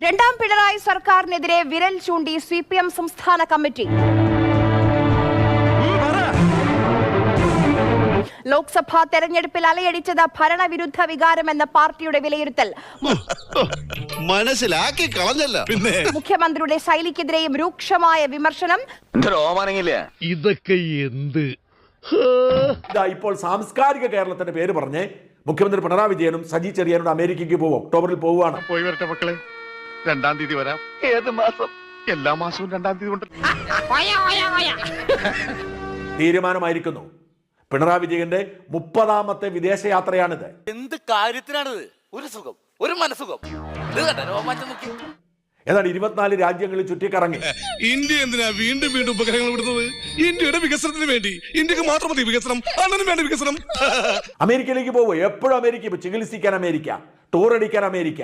രണ്ടാം പിണറായി സർക്കാരിനെതിരെ വിരൽ ചൂണ്ടി സിപിഎം സംസ്ഥാന കമ്മിറ്റി. ലോക്സഭാ തെരഞ്ഞെടുപ്പിൽ അലയടിച്ചത് ഭരണവിരുദ്ധ വികാരമെന്ന പാർട്ടിയുടെ വിലയിരുത്തൽ. മനസ്സിലാക്കി കളഞ്ഞല്ല. മുഖ്യമന്ത്രിയുടെ ശൈലിക്കെതിരെയും രൂക്ഷമായ വിമർശനം. ഇതൊക്കെ എന്ത്? ഇപ്പോൾ സാംസ്കാരിക കേരളത്തിന്റെ പേര് പറഞ്ഞ് മുഖ്യമന്ത്രി പിണറായി വിജയനും സജി ചെറിയാനും അമേരിക്കയ്ക്ക് പോകും. ഒക്ടോബറിൽ പോവുകയാണ്. പോയി വരട്ടെ മക്കളെ, 2-ാം തീയതി വരാം. ഏത് മാസം? എല്ലാ മാസവും 2-ാം തീയതി ഉണ്ട്. തീരുമാനമായിരിക്കുന്നു. പിണറായി വിജയന്റെ 30ാമത്തെ വിദേശയാത്രയാണിത്. എന്ത് കാര്യത്തിനാണിത്? ഒരു സുഖം, ഒരു മനസുഖം. ഏതാണ്ട് 24 രാജ്യങ്ങളിൽ ചുറ്റിക്കറങ്ങി. ഇന്ത്യ എന്തിനാ വീണ്ടും വീണ്ടും ഉപഗ്രഹങ്ങൾ വിടുന്നത്? ഇന്ത്യയുടെ വികസനത്തിന് വേണ്ടി. ഇന്ത്യക്ക് മാത്രം മതി വികസനം, അണ്ണനും വേണ്ട വികസനം. അമേരിക്കയിലേക്ക് പോകും. എപ്പോഴും അമേരിക്ക. ചികിത്സിക്കാൻ അമേരിക്ക, ടൂർ അടിക്കാൻ അമേരിക്ക,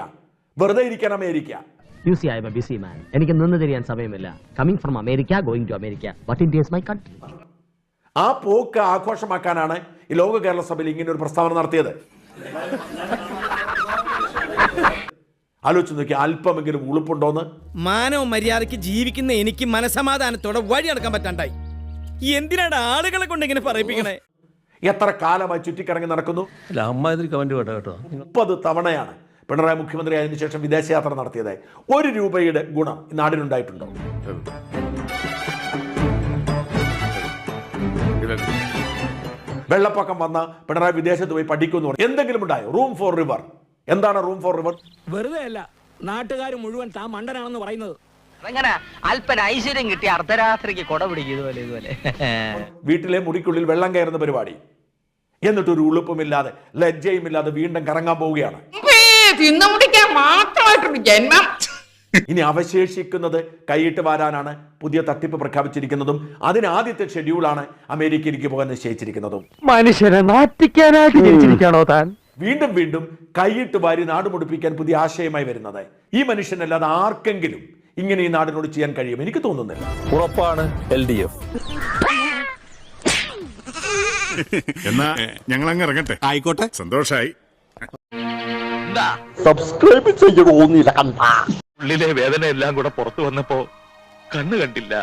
വെറുതെ ഇരിക്കാൻ അമേരിക്ക. എനിക്ക് നിന്ന് തിരിയാൻ സമയമില്ല. Coming from America, going to America, but India is my country. ആ പോക്ക് ആഘോഷമാക്കാനാണ് ഈ ലോക കേരള സഭയിൽ ഇങ്ങനെ ഒരു പ്രസ്താവന നടത്തിയത്. ആലോചിച്ച് നോക്കി, അല്പമെങ്കിലും ഉളുപ്പുണ്ടോന്ന്. മാനവും മര്യാദയ്ക്ക് ജീവിക്കുന്ന എനിക്ക് മനസമാധാനത്തോടെ വഴി നടക്കാൻ പറ്റാണ്ടായി. എന്തിനാണ് ആളുകളെ കൊണ്ട് ഇങ്ങനെ പറയിപ്പിക്കണേ? എത്ര കാലമായി ചുറ്റിക്കറങ്ങി നടക്കുന്നു. 30 തവണയാണ് പിണറായി മുഖ്യമന്ത്രി ആയതിനു ശേഷം വിദേശയാത്ര നടത്തിയത്. 1 രൂപയുടെ ഗുണം ഈ നാടിനുണ്ടായിട്ടുണ്ടോ? വെള്ളപ്പൊക്കം വന്ന പിണറായി വിദേശത്ത് പോയി പഠിക്കുന്നു. എന്തെങ്കിലും ഉണ്ടായോ? Room for river. എന്താണ് റൂം ഫോർ റിവർ? വെറുതെ അല്ല, നാട്ടുകാർ മുഴുവൻ താൻ മണ്ടനാണെന്ന് പറയുന്നത്. അങ്ങനെ അല്പന ഐശ്വര്യം കിട്ടിയ അർദ്ധരാത്രിക്ക് കൊട പിടിക്കും. ഇതുപോലെ വീട്ടിലെ മുറിക്കുള്ളിൽ വെള്ളം കയറുന്ന പരിപാടി. എന്നിട്ടൊരു ഉളുപ്പുമില്ലാതെ ലജ്ജയുമില്ലാതെ വീണ്ടും കറങ്ങാൻ പോവുകയാണ്. ഇനി അവശേഷിക്കുന്നത് കൈയിട്ട് വാരാനാണ് പുതിയ തട്ടിപ്പ് പ്രഖ്യാപിച്ചിരിക്കുന്നതും അതിന് ആദ്യത്തെ ഷെഡ്യൂളാണ് അമേരിക്കയിലേക്ക് പോകാൻ നിശ്ചയിച്ചിരിക്കുന്നതും. മനുഷ്യനെ നാറ്റിക്കാനായിട്ട് ജനിച്ചിരിക്കാണോ താൻ? വീണ്ടും വീണ്ടും കൈയിട്ട് വാരി നാട് മുടിപ്പിക്കാൻ പുതിയ ആശയമായി വരുന്നത്. ഈ മനുഷ്യനല്ലാതെ ആർക്കെങ്കിലും ഇങ്ങനെ ഈ നാടിനോട് ചെയ്യാൻ കഴിയും? എനിക്ക് തോന്നുന്നില്ല. ഉറപ്പാണ് LDF. എന്നാ ഞങ്ങൾ അങ്ങ് ഇറങ്ങട്ടെ. ആയിക്കോട്ടെ, സന്തോഷായി. സബ്സ്ക്രൈബ് ചെയ്യണമെന്നില്ല കണ്ട. ഉള്ളിലെ വേദന എല്ലാം കൂടെ പുറത്തു വന്നപ്പോ കണ്ണു കണ്ടില്ല.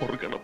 ഓർക്കണം.